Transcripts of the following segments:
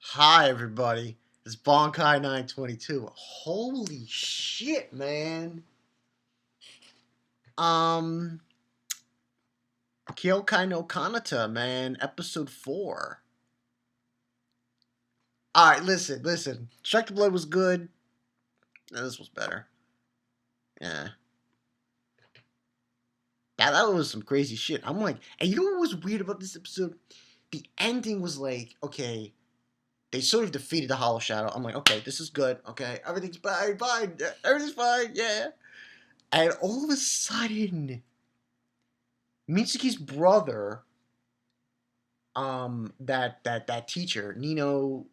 Hi, everybody. It's Bonkai 922. Holy shit, man. Um, Kyoukai no Kanata, man. Episode 4. Alright, listen. Strike the Blood was good. No, this was better. Yeah. That was some crazy shit. I'm like, and you know what was weird about this episode? The ending was like, okay, they sort of defeated the Hollow Shadow. I'm like, okay, this is good. Okay, everything's fine. Everything's fine, yeah. And all of a sudden, Mitsuki's brother, that teacher, Nino,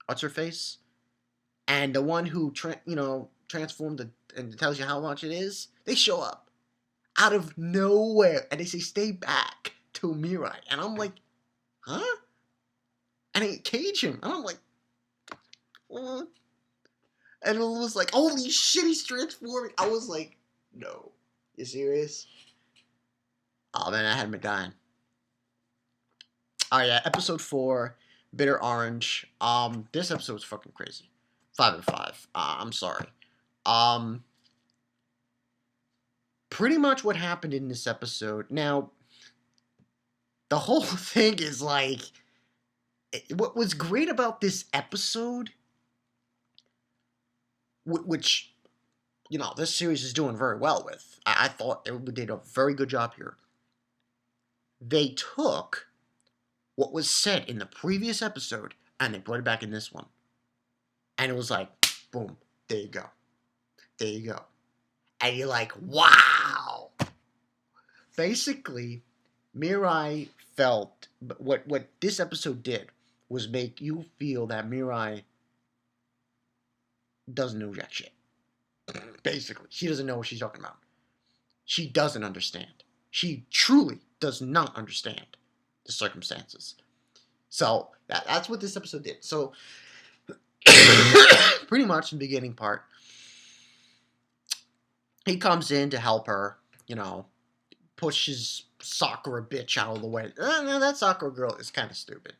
what's her face, and the one who transformed and tells you how much it is, they show up out of nowhere and they say stay back to Mirai, and I'm like, huh? And they cage him, and I'm like, what? And it was like, holy shit, he's transforming. I was like, no, you serious? Oh man, I had me dying. Oh yeah, episode 4, Bitter Orange. This episode's fucking crazy. 5 and 5. I'm sorry. Um, Pretty much what happened in this episode. Now, the whole thing is like, what was great about this episode, which this series is doing very well with. I thought they did a very good job here. They took what was said in the previous episode and they brought it back in this one, and it was like, boom, there you go, there you go. And you're like, wow. Basically, Mirai felt what this episode did was make you feel that Mirai doesn't know jack shit. Basically, she doesn't know what she's talking about. She doesn't understand. She truly does not understand the circumstances. So that's what this episode did. So pretty much in the beginning part, he comes in to help her, pushes Sakura bitch out of the way. No, that Sakura girl is kind of stupid.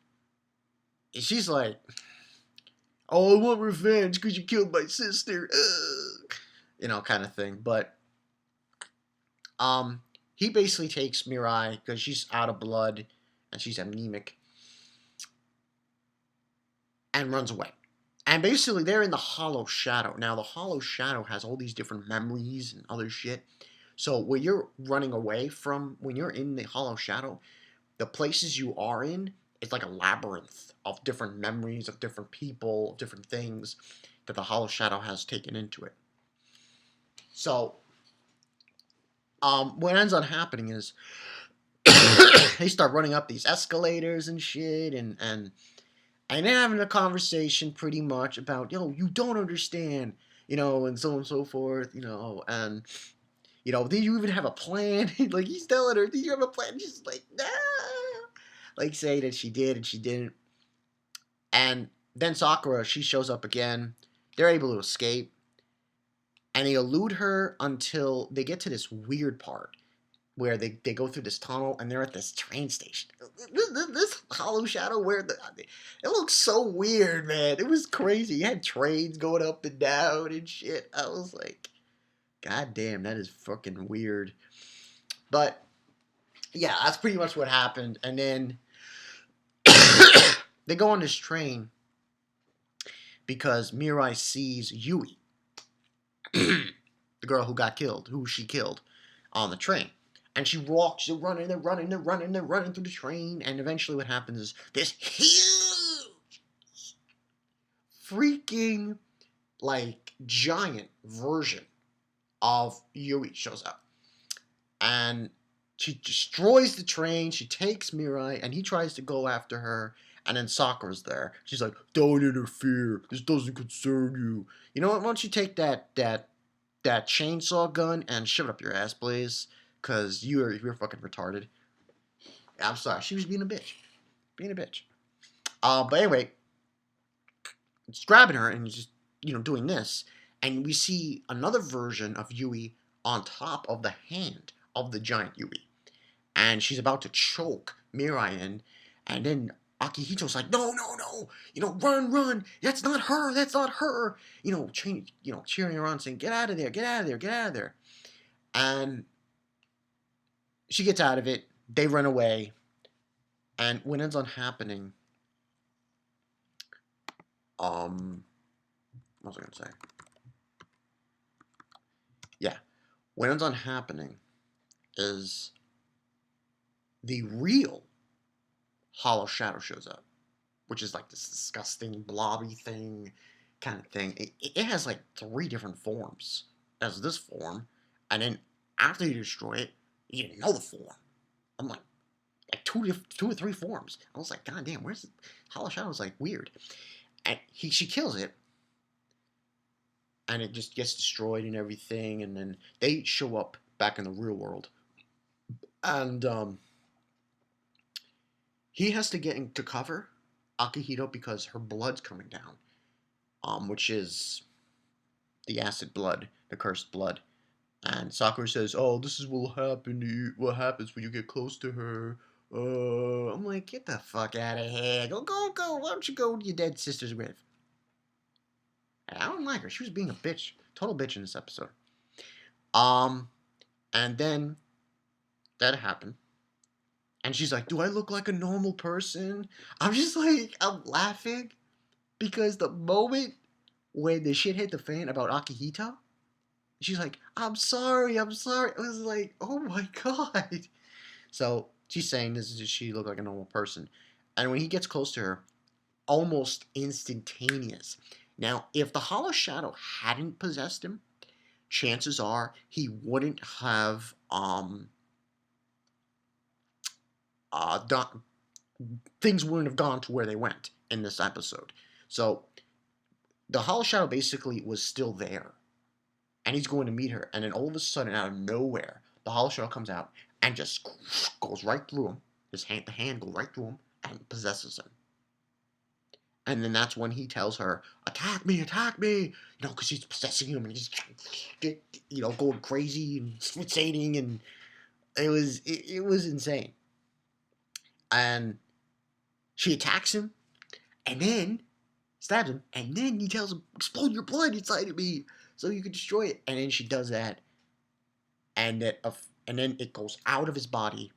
She's like, "Oh, I want revenge because you killed my sister," kind of thing. But he basically takes Mirai because she's out of blood and she's anemic, and runs away. And basically, they're in the Hollow Shadow. Now, the Hollow Shadow has all these different memories and other shit. So when you're running away from, when you're in the Hollow Shadow, the places you are in, it's like a labyrinth of different memories, of different people, of different things that the Hollow Shadow has taken into it. So, what ends up happening is they start running up these escalators and shit, and they're having a conversation pretty much about, you don't understand, and so on and so forth, and did you even have a plan? Like, he's telling her, did you have a plan? She's like, nah. Like, say that she did and she didn't. And then Sakura, she shows up again. They're able to escape. And they elude her until they get to this weird part where they go through this tunnel and they're at this train station. This Hollow Shadow it looks so weird, man. It was crazy. You had trains going up and down and shit. I was like, God damn, that is fucking weird. But yeah, that's pretty much what happened. And then they go on this train because Mirai sees Yui, the girl who she killed on the train. And she walks, they're running through the train, and eventually what happens is this huge, freaking, like, giant version of Yui shows up. And she destroys the train, she takes Mirai, and he tries to go after her, and then Sakura's there. She's like, don't interfere, this doesn't concern you. You know what, why don't you take that chainsaw gun and shove it up your ass, please? Because you're fucking retarded. I'm sorry, she was being a bitch. But anyway, it's grabbing her and just, doing this. And we see another version of Yui on top of the hand of the giant Yui. And she's about to choke Mirai in. And then Akihito's like, no, no, no, run, run. That's not her. That's not her. Cheering her on, saying, get out of there, get out of there, get out of there. And she gets out of it. They run away. And what ends on happening, what was I going to say? Yeah. What ends on happening is the real Hollow Shadow shows up, which is like this disgusting blobby thing kind of thing. It has like 3 different forms as this form, and then after you destroy it, you get another form. I'm like two or three forms. I was like, God damn, where's the Hollow Shadow? Is like weird, and she kills it, and it just gets destroyed and everything, and then they show up back in the real world, and he has to get into cover Akihito because her blood's coming down, which is the acid blood, the cursed blood. And Sakura says, "Oh, this is what will happen to you. What happens when you get close to her?" I'm like, get the fuck out of here. Go, go, go. Why don't you go to your dead sister's grave? I don't like her. She was being a bitch, total bitch in this episode. And then that happened. And she's like, do I look like a normal person? I'm just like, I'm laughing because the moment when the shit hit the fan about Akihito, she's like, I'm sorry, I'm sorry. I was like, oh my God. So she's saying this is she look like a normal person. And when he gets close to her, almost instantaneous. Now, if the Hollow Shadow hadn't possessed him, chances are he wouldn't have done, things wouldn't have gone to where they went in this episode. So the Hollow Shadow basically was still there, and he's going to meet her, and then all of a sudden, out of nowhere, the Hollow Shadow comes out and just goes right through him. The hand goes right through him and possesses him. And then that's when he tells her, attack me, because she's possessing him, and he's, going crazy and fixating, and it was insane. And she attacks him, and then stabs him, and then he tells him, explode your blood inside of me so you can destroy it. And then she does that, and then it goes out of his body.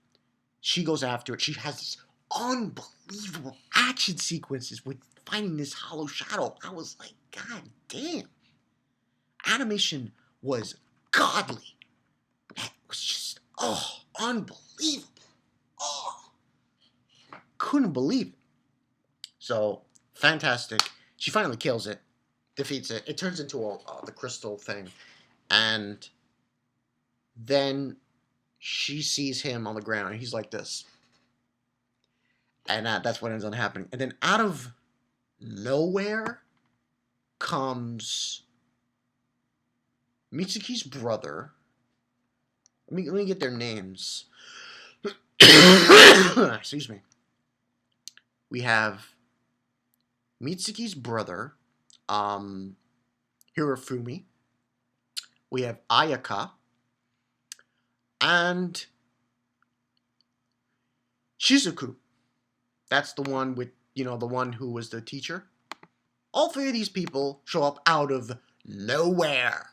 She goes after it. She has this unbelievable action sequences with finding this Hollow Shadow. I was like, God damn. Animation was godly. That was just, unbelievable. Oh, couldn't believe it. So, fantastic. She finally kills it, defeats it. It turns into the crystal thing. And then she sees him on the ground, and he's like this. And that's what ends up happening. And then out of nowhere comes Mitsuki's brother. Let me get their names. Excuse me. We have Mitsuki's brother, Hirofumi. We have Ayaka. And Shizuku. That's the one with, the one who was the teacher. All 3 of these people show up out of nowhere.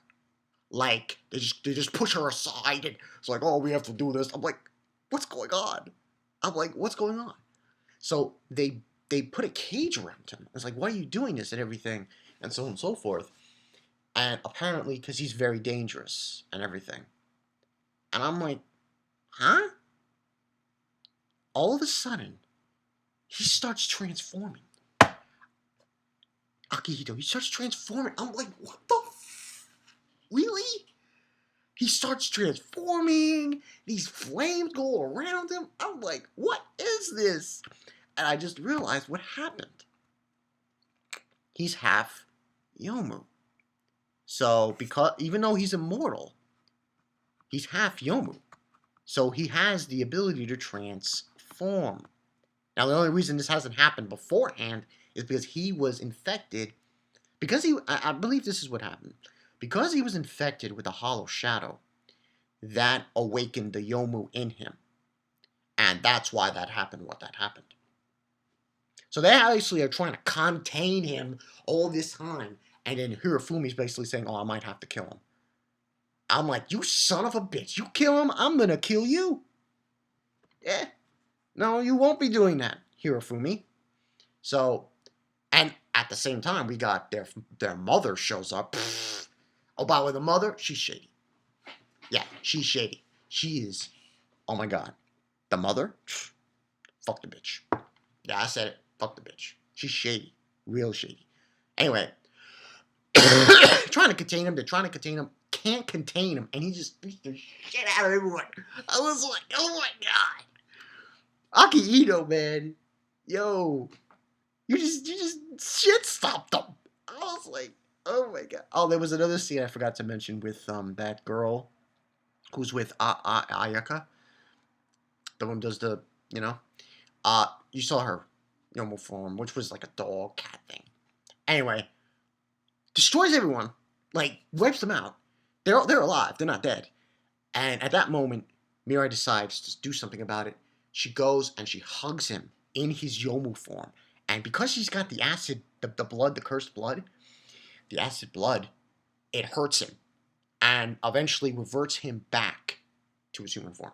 Like, they just push her aside, and it's like, oh, we have to do this. I'm like, what's going on? So they put a cage around him. It's like, why are you doing this and everything? And so on and so forth. And apparently, because he's very dangerous and everything. And I'm like, huh? All of a sudden, he starts transforming. Akihito, he starts transforming. I'm like, what the really? He starts transforming. These flames go around him. I'm like, what is this? And I just realized what happened. He's half Yomu. So, even though he's immortal, he's half Yomu. So he has the ability to transform. Now, the only reason this hasn't happened beforehand is because he was infected. I believe this is what happened. Because he was infected with a Hollow Shadow, that awakened the Yomu in him. And that's why that happened, what that happened. So they actually are trying to contain him all this time. And then Hirofumi's basically saying, oh, I might have to kill him. I'm like, you son of a bitch. You kill him, I'm going to kill you. Eh, no, you won't be doing that, Hirofumi. So, and at the same time, we got their mother shows up. Pfft. Oh, by the way, the mother, she's shady. Yeah, she's shady. She is, oh my God. The mother, pfft, fuck the bitch. Yeah, I said it. Fuck the bitch. She's shady. Real shady. Anyway, trying to contain him. They're trying to contain him. Can't contain him. And he just beats the shit out of everyone. I was like, oh my God. Akihito, man. Yo. You just shit stopped them. I was like, oh my God. Oh, there was another scene I forgot to mention with that girl who's with Ayaka. The one who does the, you know. You saw her normal form, which was like a dog cat thing. Anyway, destroys everyone, like wipes them out. They're alive. They're not dead. And at that moment, Mirai decides to do something about it. She goes and she hugs him in his Yomu form. And because she's got the acid, the blood, the cursed blood, the acid blood, it hurts him. And eventually reverts him back to his human form.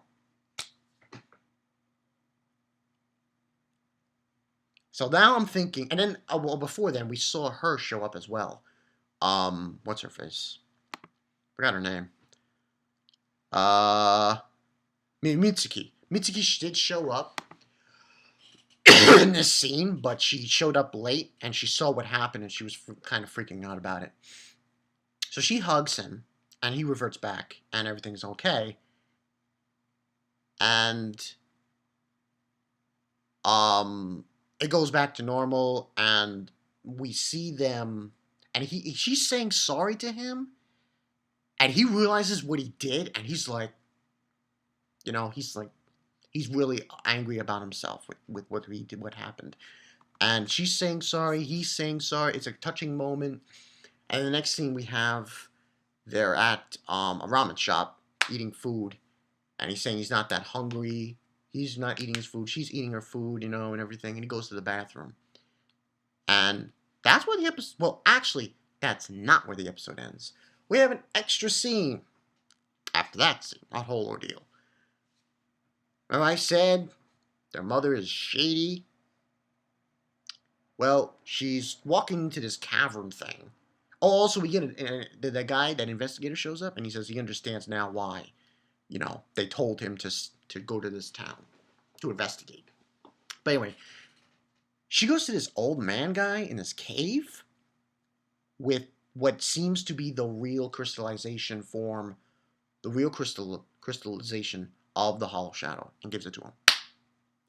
So now I'm thinking, and then, well, before then, we saw her show up as well. What's her face? Forgot her name. Mitsuki. Mitsuki did show up in this scene, but she showed up late and she saw what happened and she was kind of freaking out about it. So she hugs him and he reverts back and everything's okay. And it goes back to normal and we see them and she's saying sorry to him and he realizes what he did and he's like, he's really angry about himself with what he did, what happened. And she's saying sorry, he's saying sorry. It's a touching moment. And the next scene we have, they're at a ramen shop eating food. And he's saying he's not that hungry. He's not eating his food. She's eating her food, and everything. And he goes to the bathroom. And that's where the episode... Well, actually, that's not where the episode ends. We have an extra scene after that scene. That whole ordeal. Remember I said their mother is shady? Well, she's walking into this cavern thing. Oh, also we get the guy, that investigator shows up, and he says he understands now why, they told him to go to this town to investigate. But anyway, she goes to this old man guy in this cave with what seems to be the real crystallization form, the real crystallization of the Hollow Shadow, and gives it to him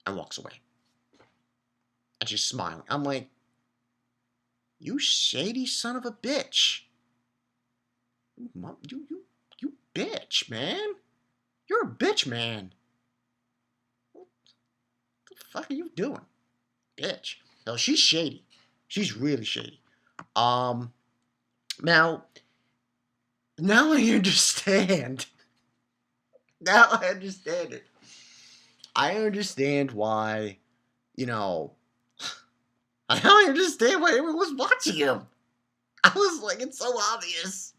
and walks away. And she's smiling. I'm like, you shady son of a bitch. You bitch, man. You're a bitch, man. What the fuck are you doing? Bitch. No, she's shady. She's really shady. Now I understand. Now I understand it. I understand why, now I understand why everyone was watching him. I was like, it's so obvious.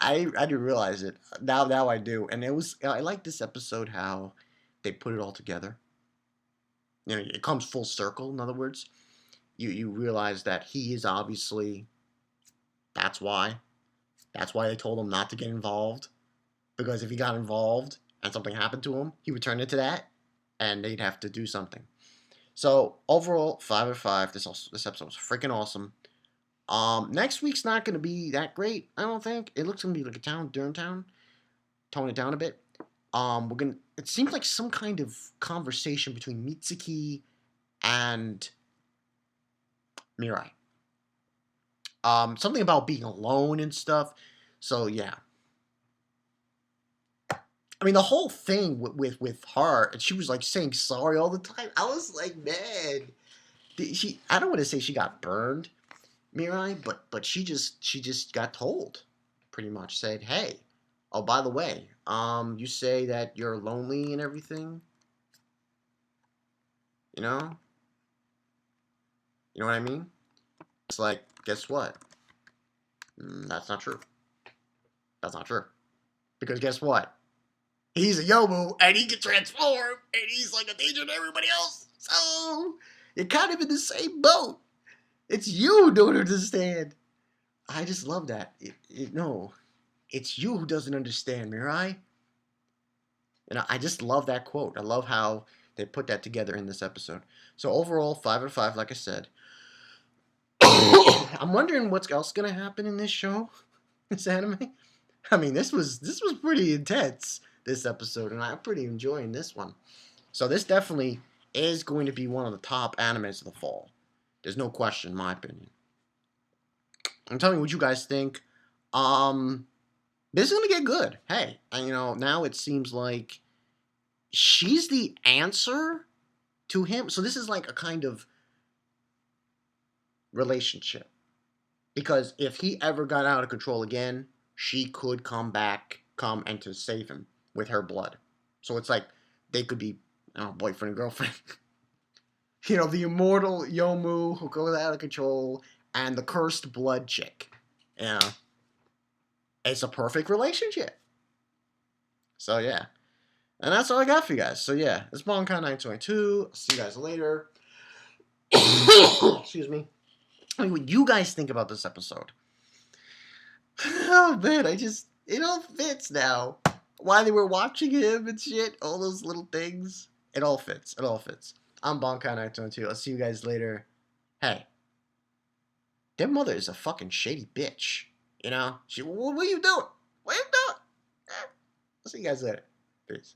I didn't realize it. Now I do. And I like this episode how they put it all together. It comes full circle, in other words. You realize that he is obviously, that's why they told him not to get involved. Because if he got involved and something happened to him, he would turn into that and they'd have to do something. So overall, 5 out of 5. This episode was freaking awesome. Next week's not going to be that great, I don't think. It looks going to be like a Durham town. Tone it down a bit. It seems like some kind of conversation between Mitsuki and Mirai. Something about being alone and stuff. So yeah. I mean, the whole thing with her, and she was like saying sorry all the time. I was like, man, I don't want to say she got burned, Mirai, but she just got told, pretty much said, hey, oh, by the way, you say that you're lonely and everything, You know what I mean? It's like, guess what? That's not true. That's not true. Because guess what? He's a Yomu, and he can transform, and he's like a danger to everybody else. So, you're kind of in the same boat. It's you who don't understand. I just love that. No, it's you who doesn't understand, Mirai. And I just love that quote. I love how they put that together in this episode. So overall, 5 out of 5, like I said. I'm wondering what's else gonna happen in this show, this anime. I mean, this was pretty intense, this episode, and I'm pretty enjoying this one. So this definitely is going to be one of the top animes of the fall. There's no question, in my opinion. I'm telling you what you guys think. This is gonna get good. Hey, and now it seems like she's the answer to him. So this is like a kind of relationship. Because if he ever got out of control again, she could come and to save him with her blood. So it's like they could be, boyfriend and girlfriend. The immortal Yomu who goes out of control and the cursed blood chick. Yeah. It's a perfect relationship. So yeah. And that's all I got for you guys. So yeah, it's Bonkai 922. I'll see you guys later. Excuse me. I mean, what you guys think about this episode? Oh man, it all fits now. Why they were watching him and shit, all those little things. It all fits. It all fits. I'm Bonkai 922. I'll see you guys later. Hey, their mother is a fucking shady bitch. What are you doing? What are you doing? I'll see you guys later. Peace.